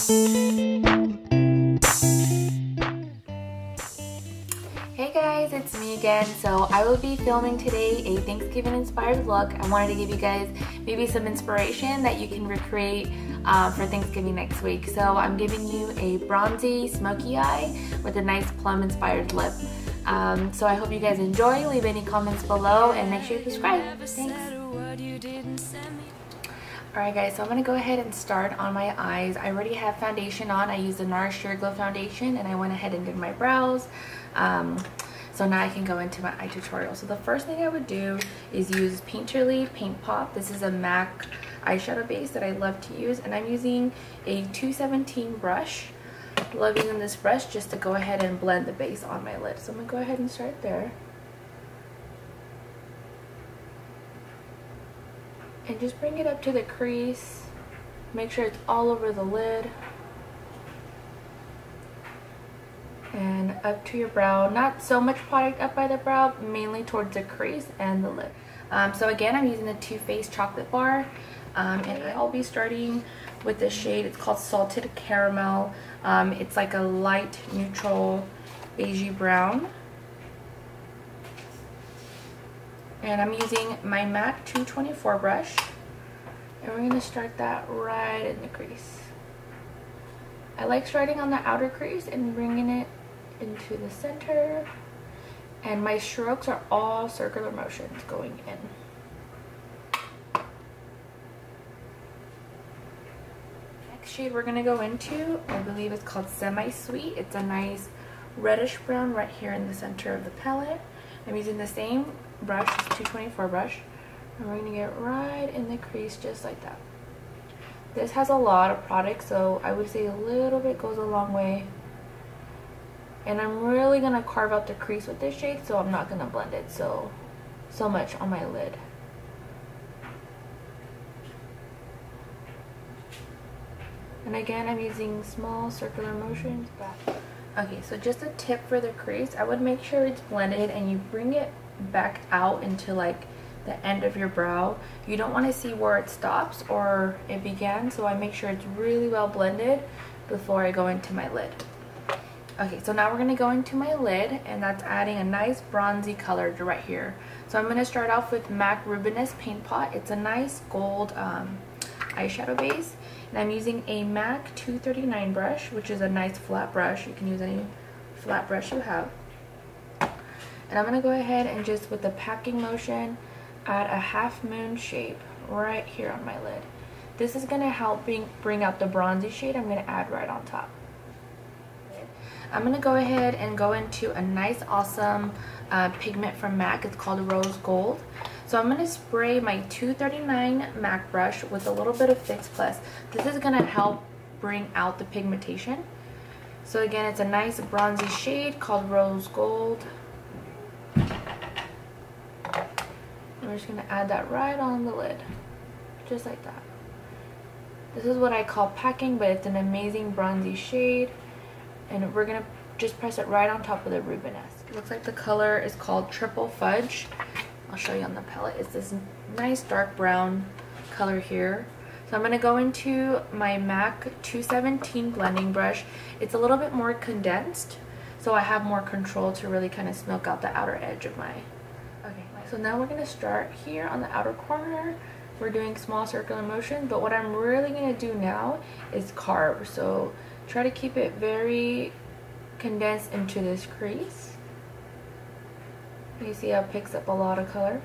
Hey guys, it's me again. So I will be filming today a Thanksgiving inspired look. I wanted to give you guys maybe some inspiration that you can recreate for Thanksgiving next week. So I'm giving you a bronzy smoky eye with a nice plum inspired lip. So I hope you guys enjoy. Leave any comments below and make sure you subscribe. Thanks. Alright guys, so I'm going to go ahead and start on my eyes. I already have foundation on. I used the NARS Sheer Glow foundation and I went ahead and did my brows. So now I can go into my eye tutorial. So the first thing I would do is use Painterly Paint Pot. This is a MAC eyeshadow base that I love to use, and I'm using a 217 brush. Love using this brush just to go ahead and blend the base on my lid. So I'm going to go ahead and start there. And just bring it up to the crease. Make sure it's all over the lid. And up to your brow. Not so much product up by the brow, mainly towards the crease and the lip. So again, I'm using the Too Faced chocolate bar. And I'll be starting with this shade. It's called Salted Caramel. It's like a light neutral beigey brown. And I'm using my MAC 224 brush. And we're going to start that right in the crease. I like starting on the outer crease and bringing it into the center. And my strokes are all circular motions going in. Next shade we're going to go into, I believe it's called Semi Sweet. It's a nice reddish brown right here in the center of the palette. I'm using the same brush, this 224 brush, and we're going to get right in the crease just like that. This has a lot of product, so I would say a little bit goes a long way. And I'm really going to carve out the crease with this shade, so I'm not going to blend it so much on my lid. And again, I'm using small circular motions back. Okay, so just a tip for the crease, I would make sure it's blended and you bring it back out into like the end of your brow. You don't want to see where it stops or it began, so I make sure it's really well blended before I go into my lid. Okay, so now we're going to go into my lid, and that's adding a nice bronzy color right here. So I'm going to start off with MAC Rubenseque Paint Pot. It's a nice gold eyeshadow base. And I'm using a MAC 239 brush, which is a nice flat brush. You can use any flat brush you have. And I'm going to go ahead and just with the packing motion add a half moon shape right here on my lid. This is going to help bring out the bronzy shade I'm going to add right on top. I'm going to go ahead and go into a nice awesome pigment from MAC. It's called Rose Gold. So I'm going to spray my 239 MAC brush with a little bit of Fix Plus. This is going to help bring out the pigmentation. So again, it's a nice bronzy shade called Rose Gold. And we're just going to add that right on the lid. Just like that. This is what I call packing, but it's an amazing bronzy shade. And we're going to just press it right on top of the Rubenseque. It looks like the color is called Triple Fudge. I'll show you on the palette. It's this nice dark brown color here. So I'm going to go into my MAC 217 blending brush. It's a little bit more condensed, so I have more control to really kind of smoke out the outer edge of my... Okay, so now we're going to start here on the outer corner. We're doing small circular motion, but what I'm really going to do now is carve. So try to keep it very condensed into this crease. You see how it picks up a lot of color.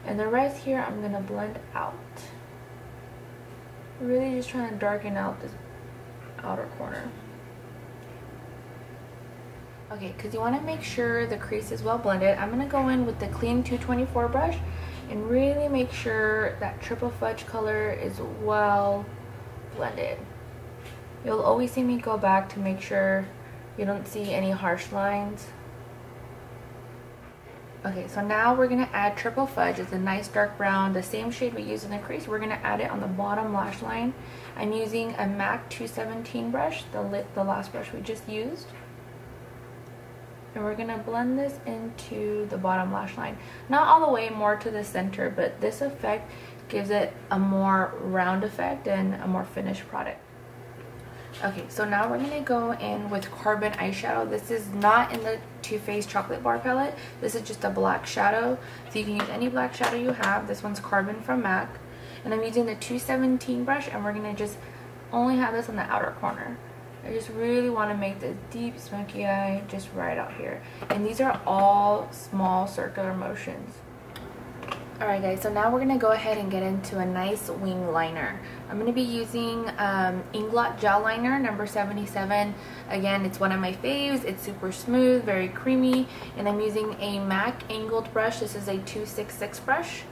And the rest here I'm going to blend out. Really just trying to darken out this outer corner. Okay, because you want to make sure the crease is well blended, I'm going to go in with the clean 224 brush and really make sure that Triple Fudge color is well blended. You'll always see me go back to make sure you don't see any harsh lines. Okay, so now we're going to add Triple Fudge. It's a nice dark brown, the same shade we used in the crease. We're going to add it on the bottom lash line. I'm using a MAC 217 brush, the last brush we just used. And we're going to blend this into the bottom lash line. Not all the way, more to the center, but this effect gives it a more round effect and a more finished product. Okay, so now we're gonna go in with Carbon eyeshadow. This is not in the Too Faced chocolate bar palette. This is just a black shadow, so you can use any black shadow you have. This one's Carbon from MAC, and I'm using the 217 brush, and we're gonna just only have this on the outer corner. I just really want to make this deep smoky eye just right out here, and these are all small circular motions. Alright guys, so now we're going to go ahead and get into a nice wing liner. I'm going to be using Inglot gel liner number 77. Again, it's one of my faves. It's super smooth, very creamy, and I'm using a MAC angled brush. This is a 266 brush,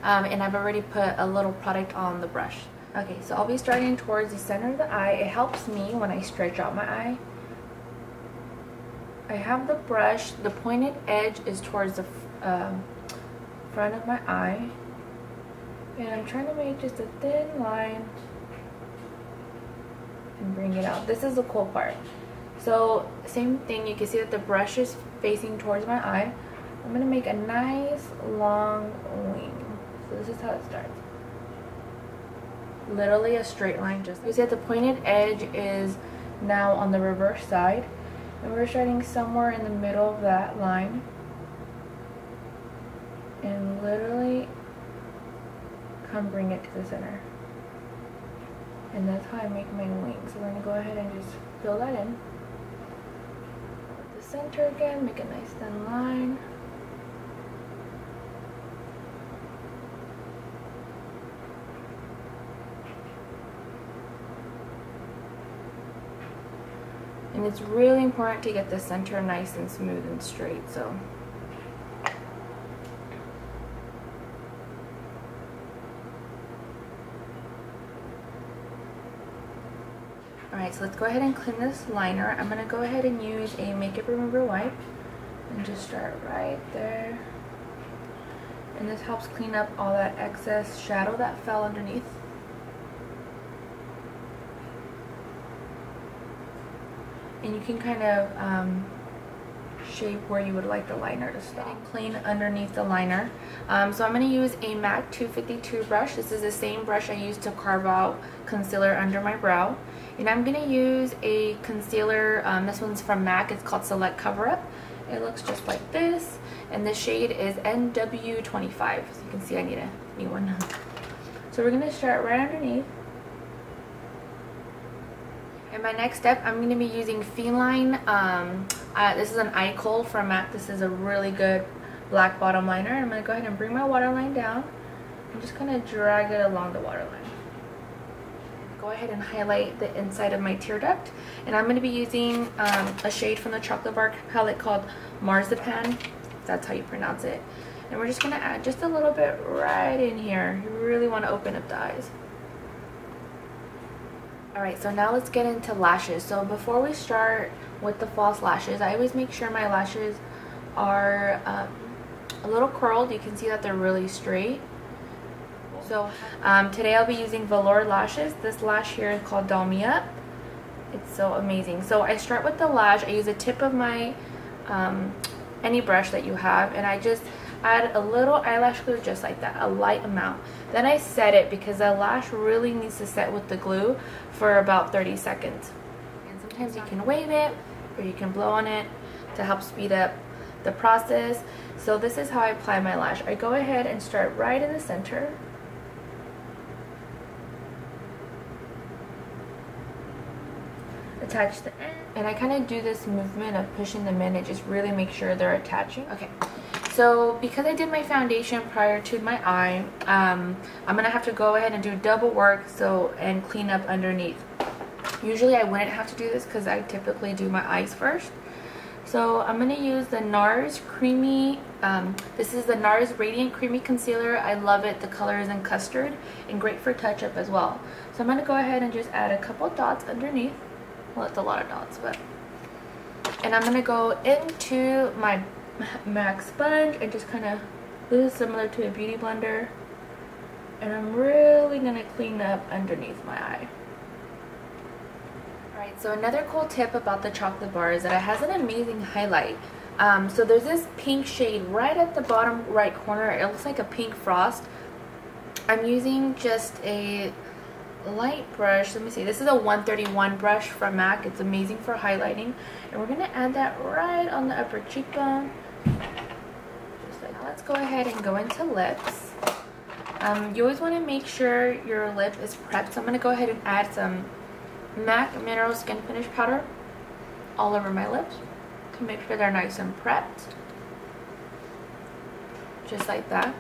and I've already put a little product on the brush. Okay, so I'll be starting towards the center of the eye. It helps me when I stretch out my eye. I have the brush, the pointed edge is towards the front of my eye, and I'm trying to make just a thin line and bring it out. This is the cool part. So same thing, you can see that the brush is facing towards my eye. I'm going to make a nice long wing. So this is how it starts. Literally a straight line. Just you see that the pointed edge is now on the reverse side, and we're starting somewhere in the middle of that line. And literally come bring it to the center. And that's how I make my wing. So we're going to go ahead and just fill that in. With the center again, make a nice thin line. And it's really important to get the center nice and smooth and straight. So alright, so let's go ahead and clean this liner. I'm going to go ahead and use a makeup remover wipe and just start right there. And this helps clean up all that excess shadow that fell underneath. And you can kind of shape where you would like the liner to stop. Clean underneath the liner. So I'm going to use a MAC 252 brush. This is the same brush I used to carve out concealer under my brow. And I'm going to use a concealer, this one's from MAC, it's called Select Cover Up. It looks just like this, and the shade is NW25, so you can see I need a new one. So we're going to start right underneath. And my next step, I'm going to be using Feline. This is an eye kohl from MAC. This is a really good black bottom liner. I'm going to go ahead and bring my waterline down and just kind of drag it along the waterline. Go ahead and highlight the inside of my tear duct, and I'm going to be using a shade from the chocolate bar palette called Marzipan, if that's how you pronounce it. And we're just going to add just a little bit right in here. You really want to open up the eyes. Alright, so now let's get into lashes. So before we start with the false lashes, I always make sure my lashes are a little curled. You can see that they're really straight. So today I'll be using Velour lashes. This lash here is called Doll Me Up. It's so amazing. So I start with the lash. I use a tip of my any brush that you have, and I just add a little eyelash glue just like that, a light amount. Then I set it because the lash really needs to set with the glue for about 30 seconds. And sometimes you can wave it or you can blow on it to help speed up the process. So this is how I apply my lash. I go ahead and start right in the center. Attach the end, and I kind of do this movement of pushing them in and just really make sure they're attaching. Okay, so because I did my foundation prior to my eye, I'm gonna have to go ahead and do double work and clean up underneath. Usually I wouldn't have to do this because I typically do my eyes first. So I'm gonna use the NARS Creamy, this is the NARS Radiant Creamy Concealer. I love it. The color is in custard and great for touch up as well. So I'm gonna go ahead and just add a couple dots underneath. Well, it's a lot of dots, but. And I'm going to go into my MAC sponge and just kind of, this is similar to a beauty blender. And I'm really going to clean up underneath my eye. Alright, so another cool tip about the chocolate bar is that it has an amazing highlight. So there's this pink shade right at the bottom right corner. It looks like a pink frost. I'm using just a light brush. Let me see. This is a 131 brush from MAC. It's amazing for highlighting. And we're going to add that right on the upper cheekbone. Just like that. Let's go ahead and go into lips. You always want to make sure your lip is prepped. So I'm going to go ahead and add some MAC Mineral Skin Finish Powder all over my lips to make sure they're nice and prepped. Just like that.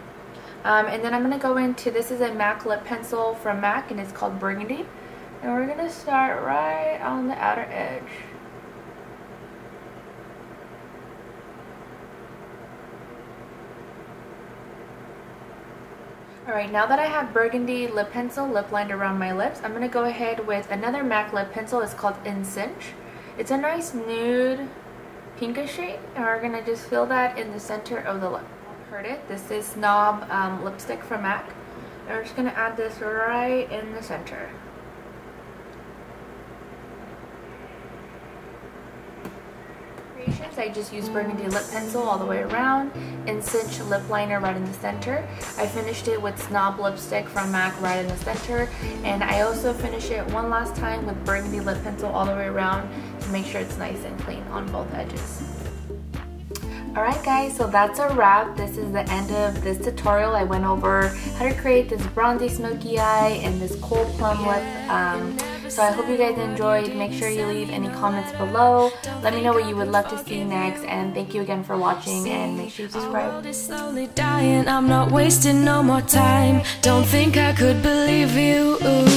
And then I'm going to go into, this is a MAC lip pencil from MAC and it's called Burgundy. And we're going to start right on the outer edge. Alright, now that I have Burgundy lip pencil lip lined around my lips, I'm going to go ahead with another MAC lip pencil. It's called Cinch. It's a nice nude pinkish shade, and we're going to just fill that in the center of the lip. Heard it? This is Snob lipstick from MAC. And we're just going to add this right in the center. I just used Burgundy lip pencil all the way around and Cinch lip liner right in the center. I finished it with Snob lipstick from MAC right in the center, and I also finished it one last time with Burgundy lip pencil all the way around to make sure it's nice and clean on both edges. Alright guys, so that's a wrap. This is the end of this tutorial. I went over how to create this bronzy smoky eye and this cold plum lip. So I hope you guys enjoyed. Make sure you leave any comments below. Let me know what you would love to see next, and thank you again for watching, and make sure you subscribe. Slowly dying, I'm not wasting no more time. Don't think I could believe you.